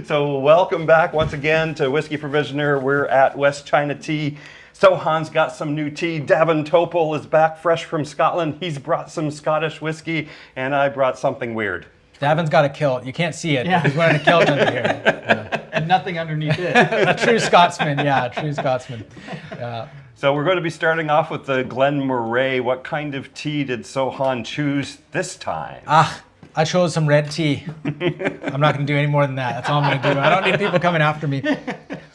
So welcome back once again to Whiskey Provisioner. We're at West China Tea. Sohan's got some new tea. Davin Topel is back fresh from Scotland. He's brought some Scottish whiskey, and I brought something weird. Davin's got a kilt. You can't see it. Yeah. He's wearing a kilt under here. Yeah. And nothing underneath it. A true Scotsman, yeah, a true Scotsman. So we're going to be starting off with the Glen Moray. What kind of tea did Sohan choose this time? I chose some red tea. I'm not going to do any more than that. That's all I'm going to do. I don't need people coming after me.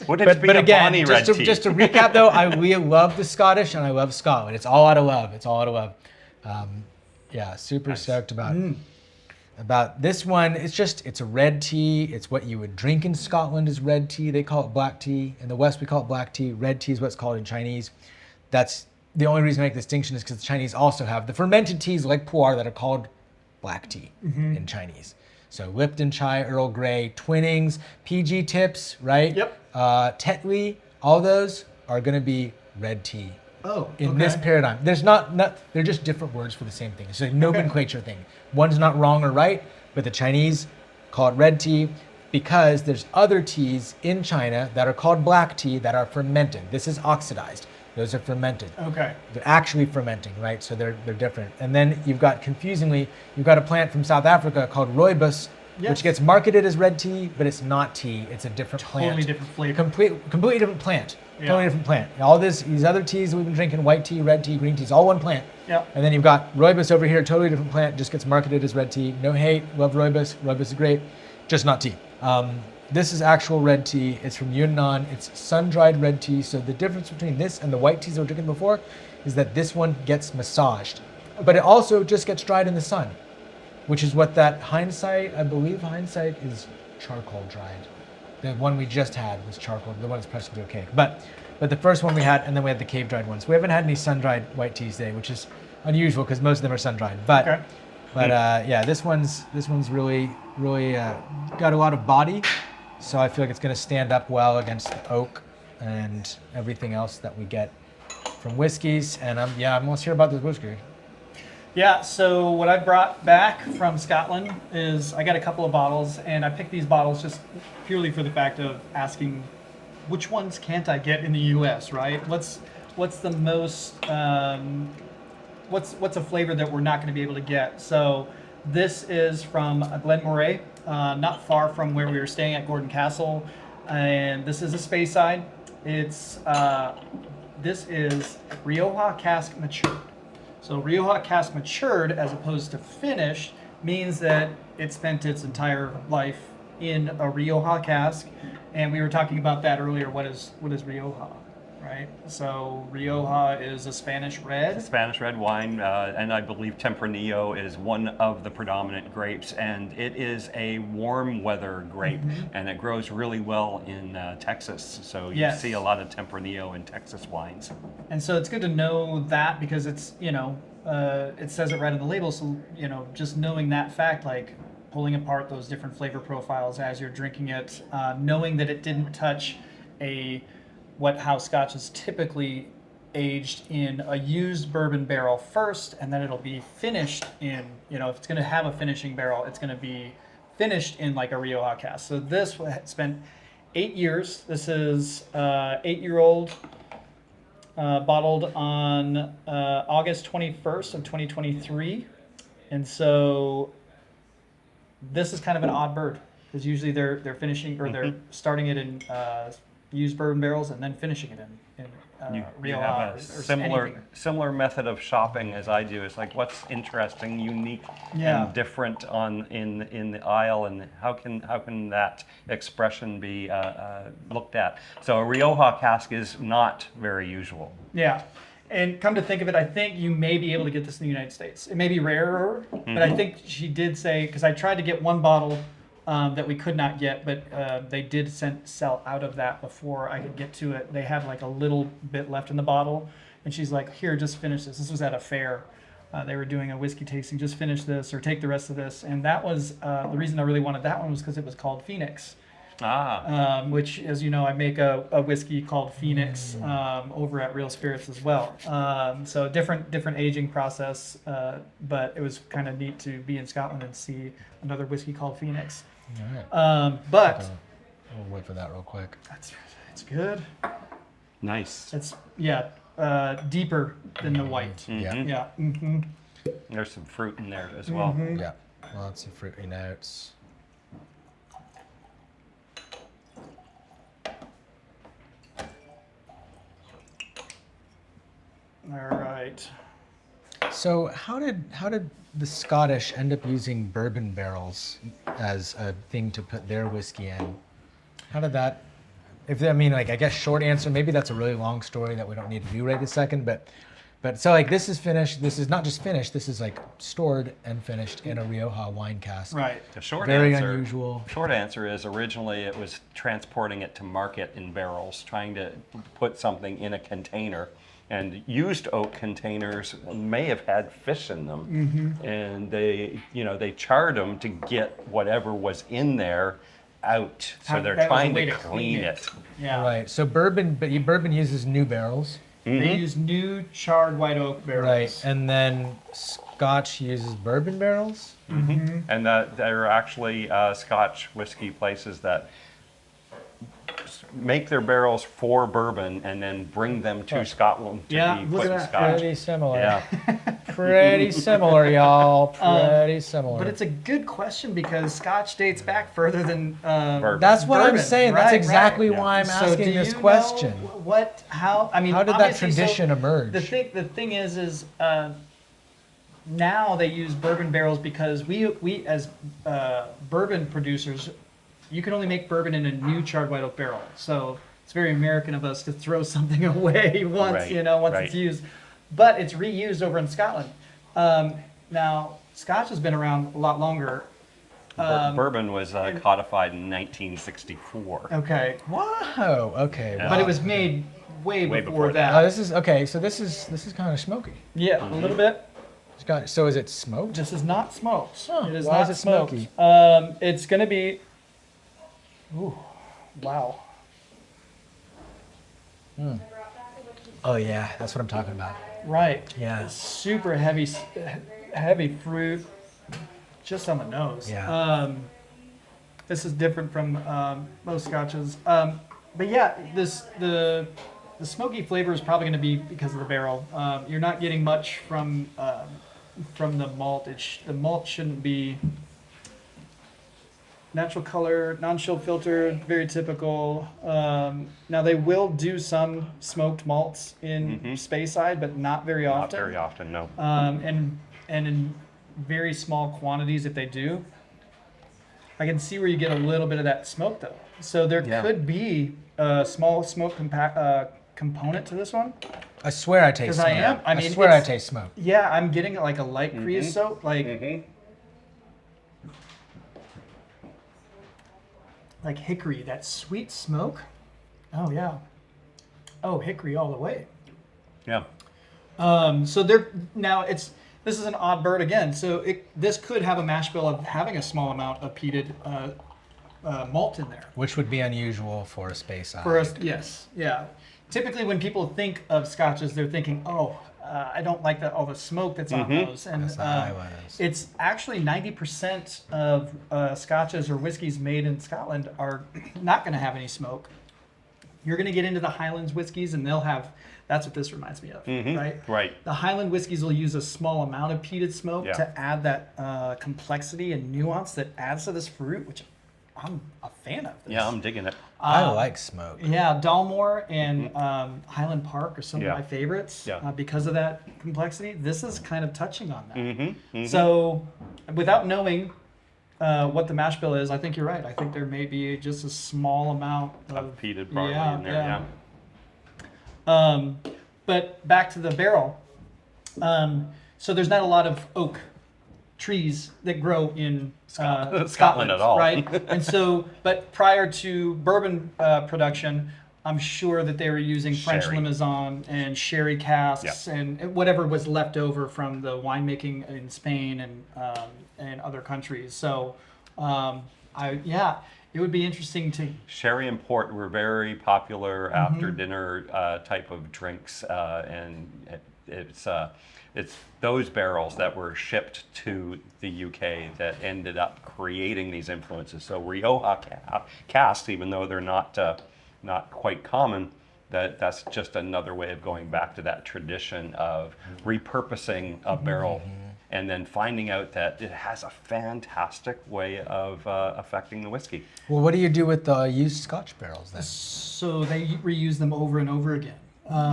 But again, just to recap though, we love the Scottish and I love Scotland. It's all out of love. It's all out of love. Yeah, super stoked about this one. It's a red tea. It's what you would drink in Scotland is red tea. They call it black tea. In the West, we call it black tea. Red tea is what's called in Chinese. That's the only reason I make the distinction is because the Chinese also have the fermented teas like pu'er that are called black tea in Chinese. So Lipton chai, Earl Grey, Twinnings, PG tips, right? Yep. Tetley, all those are going to be red tea. Oh, in this paradigm. There's not they're just different words for the same thing. It's a nomenclature thing. One's not wrong or right, but the Chinese call it red tea because there's other teas in China that are called black tea that are fermented. This is oxidized. Those are fermented. Okay. They're actually fermenting, right? So they're different. And then you've got, confusingly, you've got a plant from South Africa called rooibos, which gets marketed as red tea, but it's not tea. It's a different plant. Totally different flavor. Completely different plant. Yeah. Totally different plant. All these other teas that we've been drinking, white tea, red tea, green teas, all one plant. Yeah. And then you've got rooibos over here, totally different plant, just gets marketed as red tea. No hate, love rooibos. Rooibos is great, just not tea. This is actual red tea. It's from Yunnan. It's sun-dried red tea. So the difference between this and the white teas we were drinking before is that this one gets massaged, but it also just gets dried in the sun, which is what that hindsight, I believe hindsight is charcoal dried. The one we just had was charcoal. The one that's pressed into a cake. But the first one we had, and then we had the cave dried ones. We haven't had any sun-dried white teas today, which is unusual because most of them are sun-dried. But yeah, this one's really got a lot of body. So I feel like it's going to stand up well against the oak and everything else that we get from whiskeys. And let's hear about this whiskey. Yeah, so what I brought back from Scotland is I got a couple of bottles, and I picked these bottles just purely for the fact of asking which ones can't I get in the U.S., right? What's the most, what's a flavor that we're not going to be able to get? So this is from Glen Moray, not far from where we were staying at Gordon Castle, and this is a Speyside. This is Rioja Cask matured. So Rioja Cask matured as opposed to finished means that it spent its entire life in a Rioja cask, and we were talking about that earlier. What is Rioja? Right, so Rioja is a Spanish red. It's a Spanish red wine, and I believe Tempranillo is one of the predominant grapes, and it is a warm weather grape, and it grows really well in Texas. So you see a lot of Tempranillo in Texas wines. And so it's good to know that because it's, it says it right on the label. So, just knowing that fact, like pulling apart those different flavor profiles as you're drinking it, knowing that it didn't touch how Scotch is typically aged in a used bourbon barrel first, and then it'll be finished in, if it's going to have a finishing barrel, it's going to be finished in like a Rioja cask. So this spent 8 years. This is 8-year-old, bottled on August 21st of 2023. And so this is kind of an odd bird because usually they're finishing or they're starting it in used bourbon barrels and then finishing it in you have a similar method of shopping as I do. It's like what's interesting, unique, and different in the aisle, and how can that expression be looked at? So a Rioja cask is not very usual. Yeah. And come to think of it, I think you may be able to get this in the United States. It may be rarer, but I think she did say, because I tried to get one bottle that we could not get, but they did sell out of that before I could get to it. They had like a little bit left in the bottle, and she's like, here, just finish this. This was at a fair. They were doing a whiskey tasting, just finish this or take the rest of this. And that was, the reason I really wanted that one was because it was called Phoenix. Which, as you know, I make a whiskey called Phoenix over at Real Spirits as well. So different aging process, but it was kind of neat to be in Scotland and see another whiskey called Phoenix. But We'll wait for that real quick. It's good. Nice. It's deeper than the white. Yeah. Yeah. Mm-hmm. There's some fruit in there as well. Yeah. Lots of fruity notes. All right. So how did the Scottish end up using bourbon barrels as a thing to put their whiskey in? How did that? I guess short answer. Maybe that's a really long story that we don't need to do right this second. But so like this is finished. This is not just finished. This is like stored and finished in a Rioja wine cask. Right. The short Very answer, unusual. Short answer is originally it was transporting it to market in barrels, trying to put something in a container. And used oak containers may have had fish in them, and they charred them to get whatever was in there out. So they're That was a trying way to to clean clean it. Yeah. Right. So bourbon uses new barrels. They use new charred white oak barrels. Right. And then Scotch uses bourbon barrels. And there are actually Scotch whiskey places that make their barrels for bourbon and then bring them to Scotland to Yeah, be look put at in that. Scotch. Pretty similar. Yeah. Pretty similar, y'all. Pretty similar. But it's a good question because Scotch dates back further than Bourbon. That's what I'm bourbon. saying. That's Right, exactly right. why I'm So asking do this you question. know how How did that obviously, tradition emerge? The thing is now they use bourbon barrels because we as bourbon producers, you can only make bourbon in a new charred white oak barrel. So it's very American of us to throw something away once Right, once right. it's used, but it's reused over in Scotland. Now Scotch has been around a lot longer. Bourbon was codified in 1964. Okay, Wow. Okay. Yeah. Wow. but it was made way Way before before that. Oh, this is okay. So this is kind of smoky. Yeah, a little bit. It's got. So is it smoked? This is not smoked. Huh, It is why not is it smoked. smoky? It's gonna be. Ooh, wow. Oh yeah, that's what I'm talking about. Right. Yeah. Super heavy fruit, just on the nose. Yeah. This is different from most scotches. But yeah, the smoky flavor is probably going to be because of the barrel. You're not getting much from the malt. The malt shouldn't be natural color, non-chill filter, very typical. Now they will do some smoked malts in Speyside, but not very often. Not very often, no. And in very small quantities if they do. I can see where you get a little bit of that smoke though. So there could be a small smoke component to this one. I swear I taste 'Cause smoke. I mean, swear I it's- taste smoke. Yeah, I'm getting like a light creosote, like hickory, that sweet smoke. Oh yeah. Oh, hickory all the way. Yeah. So this is an odd bird again. So this could have a mash bill of having a small amount of peated malt in there. Which would be unusual for a Speyside. For us, yes, yeah. Typically, when people think of scotches, they're thinking, I don't like all the smoke that's on those. And That's how I was. it's actually 90% of scotches or whiskeys made in Scotland are not going to have any smoke. You're going to get into the Highlands whiskeys, and they'll have. That's what this reminds me of, right? Right. The Highland whiskeys will use a small amount of peated smoke to add that complexity and nuance that adds to this fruit, which I'm a fan of. This. Yeah, I'm digging it. I like smoke. Yeah, Dalmore and Highland Park are some of my favorites Yeah. because of that complexity. This is kind of touching on that. So, without knowing what the mash bill is, I think you're right. I think there may be just a small amount of Peated barley in there, yeah. But back to the barrel. So there's not a lot of oak trees that grow in Scotland at all. right? And so, but prior to bourbon production, I'm sure that they were using French Sherry. Limousin and sherry casks and whatever was left over from the winemaking in Spain and other countries. So, it would be interesting to. Sherry and port were very popular after dinner type of drinks, and it's those barrels that were shipped to the UK that ended up creating these influences. So Rioja casks, even though they're not quite common, that's just another way of going back to that tradition of repurposing a barrel and then finding out that it has a fantastic way of affecting the whiskey. Well, what do you do with the used Scotch barrels then? So they reuse them over and over again.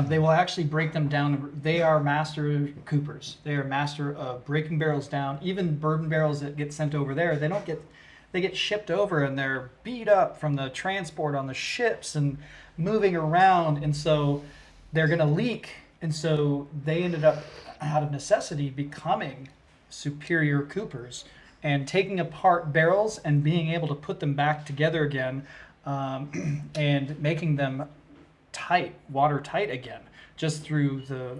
They will actually break them down. They are master coopers. They are master of breaking barrels down. Even bourbon barrels that get sent over there, they get shipped over and they're beat up from the transport on the ships and moving around, and so they're going to leak. And so they ended up, out of necessity, becoming superior coopers and taking apart barrels and being able to put them back together again, and making them tight, watertight again, just through the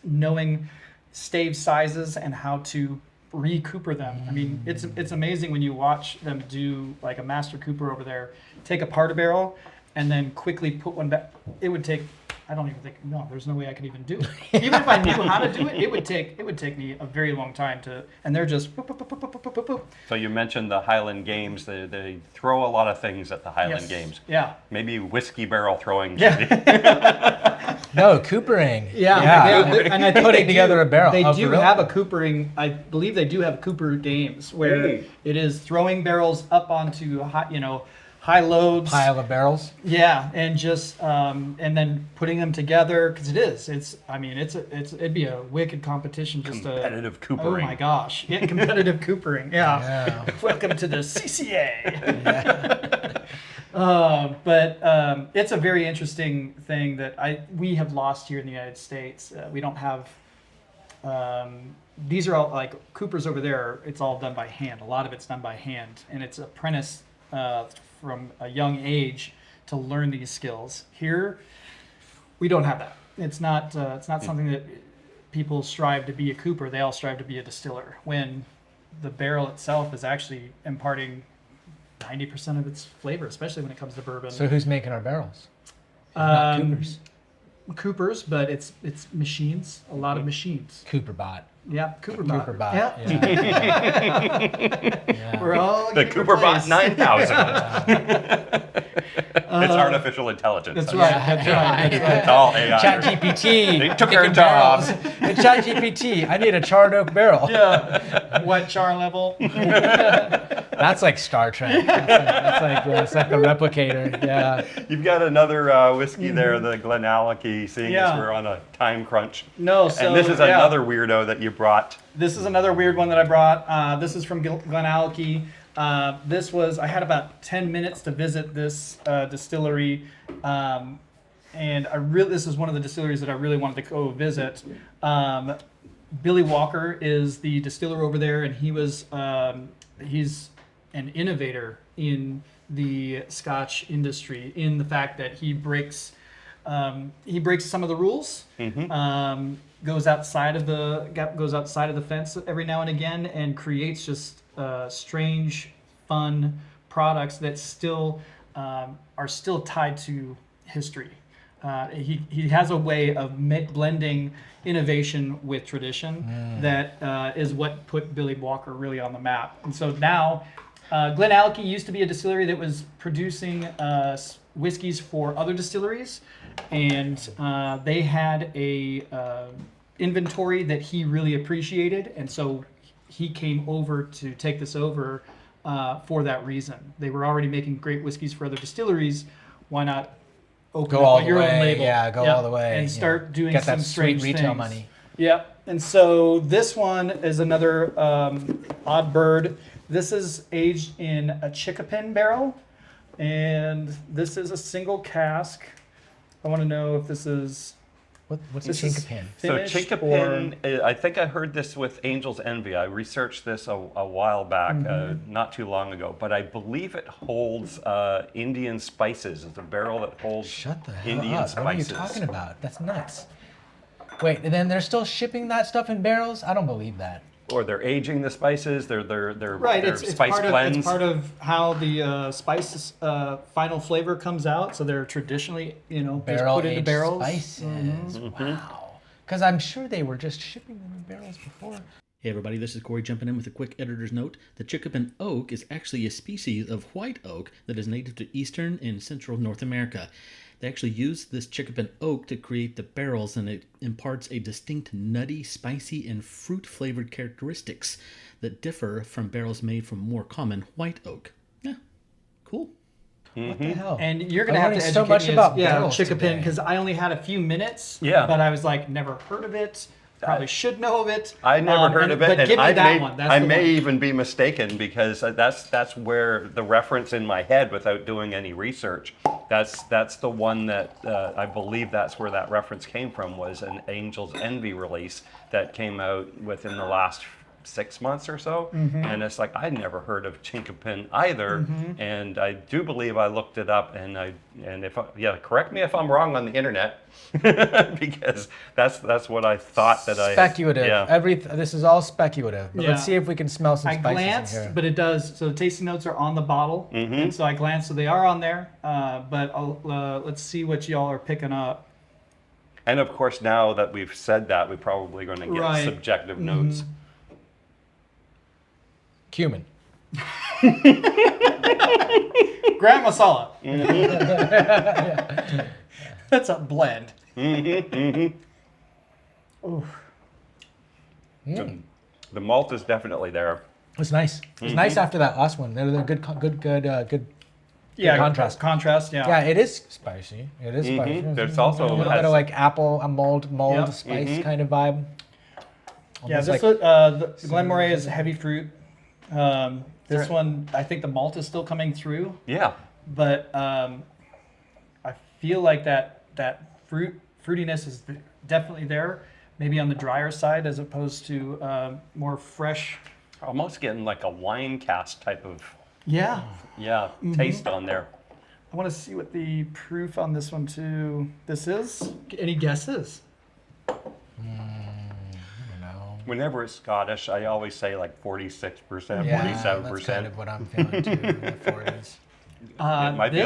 knowing stave sizes and how to recooper them. I mean, it's amazing when you watch them do, like a master cooper over there, take apart a barrel and then quickly put one back. It would take, I don't even think, no, there's no way I could even do it. Even if I knew how to do it, it would take me a very long time to, and they're just boop, boop, boop, boop, boop, boop, boop. So you mentioned the Highland Games. They throw a lot of things at the Highland Games. Yeah. Maybe whiskey barrel throwing. Yeah. No, coopering. Yeah. And I think putting together a barrel. They Oh, do for real? have a coopering, I believe they do have Cooper games where it is throwing barrels up onto high loads. Pile of barrels. Yeah, and just and then putting them together, because it'd be a wicked competition. Just Competitive coopering. Oh my gosh, yeah, competitive coopering. Yeah. Welcome to the CCA. But it's a very interesting thing that we have lost here in the United States. We don't have. These are all like coopers over there. It's all done by hand. A lot of it's done by hand, and it's apprentice from a young age to learn these skills. Here, we don't have that. It's not something that people strive to be a cooper. They all strive to be a distiller. When the barrel itself is actually imparting 90% of its flavor, especially when it comes to bourbon. So who's making our barrels? Not coopers. Coopers, but it's machines. A lot of machines. Cooperbot. Yeah, Cooperbot. Cooperbot. Yeah. Yeah. We're all The Cooperbot 9000. It's Uh, artificial intelligence. That's right. That's right. It's all AI. ChatGPT. They took our picking jobs. barrels. Hey, ChatGPT, I need a charred oak barrel. Yeah. What char level? That's like Star Trek. It's like the replicator. Yeah. You've got another whiskey there, the GlenAllachie, seeing as Yeah. we're on a time crunch. No, so And this is another weirdo that you brought. This is another weird one that I brought. This is from GlenAllachie. I had about 10 minutes to visit this distillery, and this is one of the distilleries that I really wanted to go visit. Billy Walker is the distiller over there, and he's an innovator in the Scotch industry in the fact that he breaks some of the rules. Goes outside of the fence every now and again and creates just strange, fun products that still are still tied to history. He has a way of blending innovation with tradition that is what put Billy Walker really on the map. And so now, GlenAllachie used to be a distillery that was producing whiskeys for other distilleries, and they had a inventory that he really appreciated, and so he came over to take this over for that reason. They were already making great whiskeys for other distilleries. Why not open up your own label? Yeah, go all the way. And start doing Get some that sweet strange retail things. money. Yeah, and so this one is another odd bird. This is aged in a Chinkapin barrel, and this is a single cask. I want to know if this is What's a This is Chinkapin? So finished Chinkapin, I think I heard this with Angel's Envy. I researched this a while back, not too long ago, but I believe it holds Indian spices. It's a barrel that holds Shut the hell Indian up. spices. What are you talking about? That's nuts. Wait, and then they're still shipping that stuff in barrels? I don't believe that. Or they're aging the spices. They're right. They're It's spice blends. it's part of how the spices final flavor comes out. So they're traditionally just put into Barrel-aged barrels. spices. Wow. Because I'm sure they were just shipping them in barrels before. Hey everybody, this is Corey jumping in with a quick editor's note. The Chinkapin oak is actually a species of white oak that is native to eastern and central North America. They actually use this Chinkapin oak to create the barrels, and it imparts a distinct nutty, spicy, and fruit-flavored characteristics that differ from barrels made from more common white oak. Yeah, cool. What the hell? And you're gonna I'm have to learning educate so much me about as, barrels Chinkapin, today. because I only had a few minutes. Yeah. But I was like, never heard of it. Probably should know of it. I never heard of it, But and give me I that may, one. That's I the may one. even be mistaken because that's where the reference in my head, without doing any research, that's the one that I believe that's where that reference came from, was an Angel's Envy release that came out within the last 6 months or so, and it's like I'd never heard of Chinkapin either, and I do believe I looked it up, and correct me if I'm wrong on the internet, because that's what I thought that Speculative. Yeah. This is all speculative. But Yeah. let's see if we can smell some I spices glanced, in here. but it does. So the tasting notes are on the bottle, and so I glanced, so they are on there. But let's see what y'all are picking up. And of course, now that we've said that, we're probably going to get Right. subjective notes. Cumin. Gram masala. That's a blend. The malt is definitely there. It's nice. It's nice after that last one. They're good Yeah, contrast. Contrast. Yeah. Yeah, it is spicy. It is spicy. There's also a little bit of like apple, a mold Yep. spice kind of vibe. Yeah, Almost this like- the Glen Moray is heavy fruit. This one, I think the malt is still coming through, Yeah. but I feel like that fruitiness is definitely there. Maybe on the drier side as opposed to more fresh. Almost getting like a wine cast type of Yeah, taste on there. I want to see what the proof on this one too. This is. Any guesses? Whenever it's Scottish, I always say like 46%, Yeah, 47%. that's kind of what I'm feeling too. In the 40s. might be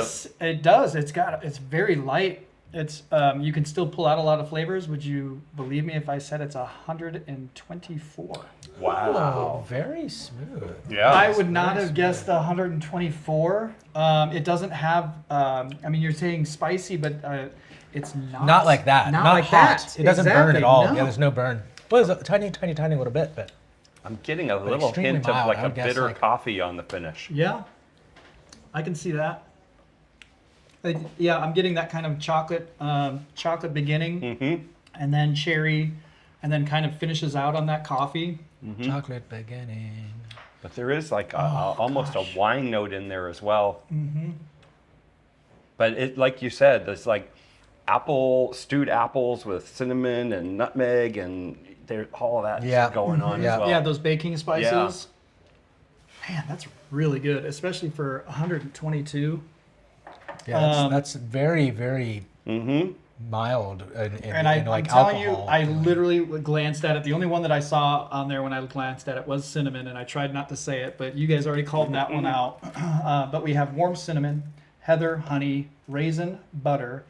It does. It's very light. It's you can still pull out a lot of flavors. Would you believe me if I said it's 124? Wow. Oh, very smooth. Yeah. I would not have guessed 124. It doesn't have. I mean, you're saying spicy, but it's not. Not like that. Not Not like hot. that. It doesn't burn Exactly. at all. No. Yeah, there's no burn. Well, there's a tiny little bit, but I'm getting a little extremely hint mild. of like I a would guess bitter like- coffee on the finish. Yeah, I can see that. Yeah, I'm getting that kind of chocolate beginning, and then cherry, and then kind of finishes out on that coffee. chocolate beginning. But there is like almost a wine note in there as well. But it, like you said, there's like stewed apples with cinnamon and nutmeg, and there's all of that Yeah. going on Yeah. as well. Yeah, those baking spices. Man, that's really good, especially for 122. Yeah, that's very, very Mm-hmm. mild in And like I'm telling you, alcohol. I literally glanced at it. The only one that I saw on there when I glanced at it was cinnamon, and I tried not to say it, but you guys already called that one out. But we have warm cinnamon, heather, honey, raisin, butter,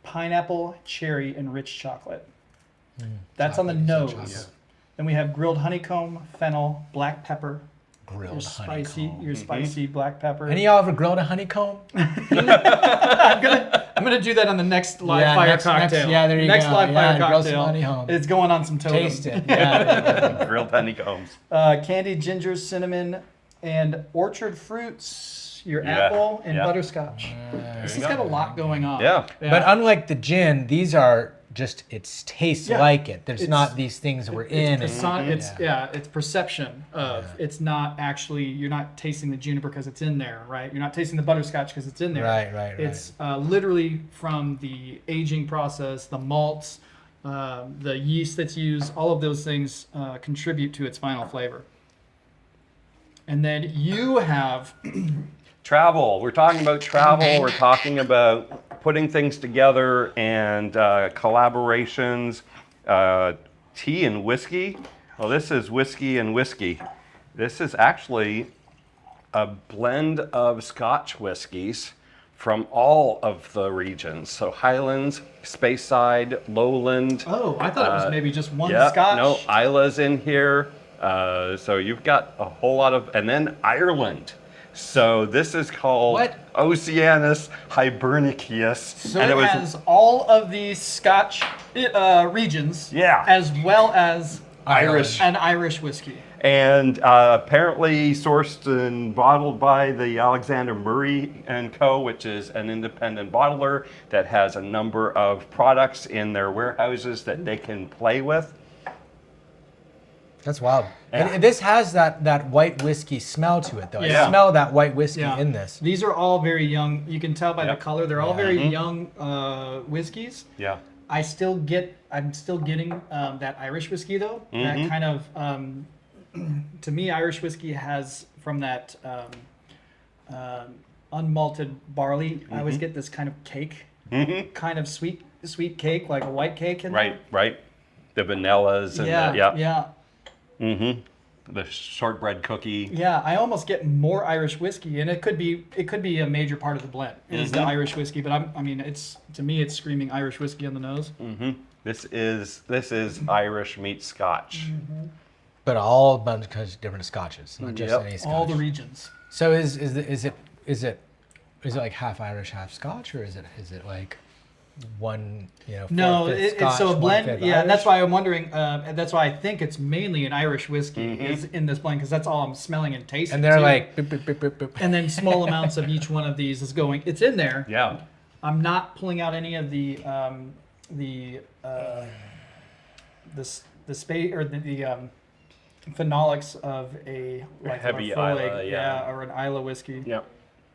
pineapple, cherry, and rich chocolate. That's on the Chocolate, you nose. said chocolate. Then we have grilled honeycomb, fennel, black pepper, grilled your spicy, honeycomb. your spicy black pepper. Any of y'all ever grilled a honeycomb? I'm gonna do that on the next live Yeah, fire next- cocktail. yeah, there you next go. live Yeah, fire grill some cocktail. honeycomb. It's going on some totem. Taste it. Yeah. Grilled honeycombs. Candied ginger, cinnamon, and orchard fruits. Your Yeah, apple and yeah. butterscotch. This you has go. got a lot going on. Yeah. But unlike the gin, these are just it tastes Yeah. like it. There's It's- not these things we're in. It's perception of. It's not actually. You're not tasting the juniper because it's in there, right? You're not tasting the butterscotch because it's in there. Right. It's literally from the aging process, the malts, the yeast that's used. All of those things contribute to its final flavor. And then you have Travel. We're talking about travel. We're talking about putting things together and collaborations. Tea and whiskey. Well, this is whiskey and whiskey. This is actually a blend of Scotch whiskeys from all of the regions. So Highlands, Speyside, Lowland. Oh, I thought it was maybe just one Yeah, Scotch. no, Isla's in here. So you've got a whole lot of, and then Ireland. So this is called What? Oceanus Hibernicus. So and it has all of these Scotch regions, Yeah. as well as Irish. an Irish whiskey. And apparently sourced and bottled by the Alexander Murray and Co., which is an independent bottler that has a number of products in their warehouses that they can play with. That's wild. Yeah. And this has that white whiskey smell to it, though. Yeah. I smell that white whiskey Yeah. in this. These are all very young. You can tell by Yep. the color. They're all very young whiskeys. Yeah. I'm still getting that Irish whiskey though. That kind of, to me, Irish whiskey has from that unmalted barley. I always get this kind of cake, kind of sweet cake, like a white cake in Right, right. The vanillas and there. Yeah. the shortbread cookie. Yeah, I almost get more Irish whiskey, and it could be a major part of the blend is the Irish whiskey. But I mean, it's to me, it's screaming Irish whiskey on the nose. This is Irish meets Scotch. But all a bunch of different scotches, not just Yep. any scotch. All the regions. So is it like half Irish, half Scotch, or is it like one, No, fourth-fifth it's Scotch, so a blend. one-fifth Yeah, and that's Irish? why I'm wondering. That's why I think it's mainly an Irish whiskey is in this blend because that's all I'm smelling and tasting. And they're too. like, boop, boop, boop, boop, boop. and then small amounts of each one of these is going. It's in there. Yeah. I'm not pulling out any of the space or the phenolics of a like Heavy a full Islay, yeah. or an Islay whiskey. Yeah.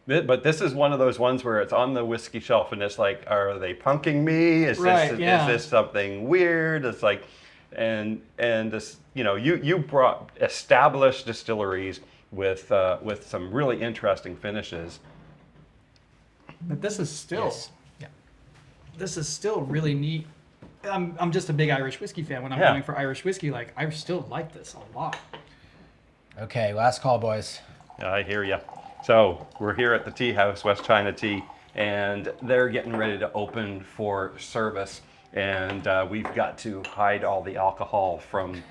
But this is one of those ones where it's on the whiskey shelf and it's like, are they punking me? Is Right, this yeah. is this something weird? It's like, and this, you brought established distilleries with some really interesting finishes. But this is still Yes. Yeah. this is still really neat. I'm just a big Irish whiskey fan. When I'm Yeah. going for Irish whiskey, like I still like this a lot. Okay, last call, boys. I hear you. So we're here at the Tea House, West China Tea, and they're getting ready to open for service. And we've got to hide all the alcohol from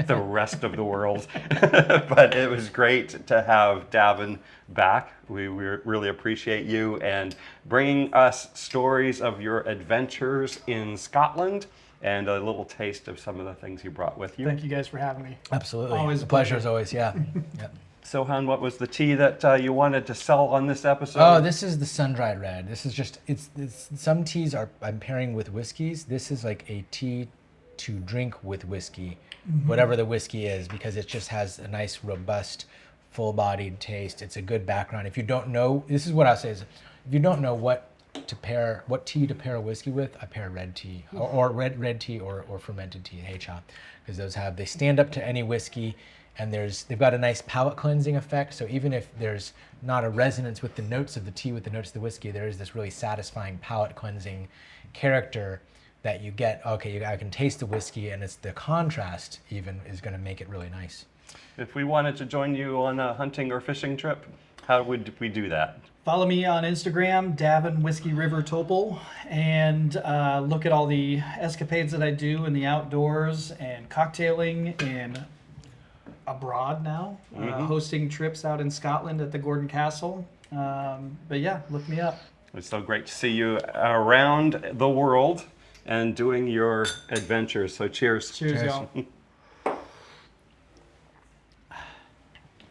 the rest of the world. But it was great to have Davin back. We really appreciate you and bringing us stories of your adventures in Scotland and a little taste of some of the things you brought with you. Thank you guys for having me. Absolutely. Always a a pleasure pleasure. as always. Yeah. Yeah. So, Han, what was the tea that you wanted to sell on this episode? Oh, this is the sun-dried red. This is just it's some teas I'm pairing with whiskeys. This is like a tea to drink with whiskey, whatever the whiskey is, because it just has a nice, robust, full-bodied taste. It's a good background. If you don't know, this is what I say is, if you don't know what tea to pair a whiskey with, I pair red tea or red tea or fermented tea, H-hop, because they stand up to any whiskey. And they've got a nice palate cleansing effect. So even if there's not a resonance with the notes of the tea with the notes of the whiskey, there is this really satisfying palate cleansing character that you get. Okay, I can taste the whiskey, and it's the contrast even is going to make it really nice. If we wanted to join you on a hunting or fishing trip, how would we do that? Follow me on Instagram, Davin Whiskey River Topel, and look at all the escapades that I do in the outdoors and cocktailing and abroad now, hosting trips out in Scotland at the Gordon Castle. But yeah, look me up. It's so great to see you around the world and doing your adventures. So cheers. Cheers, Cheers. y'all.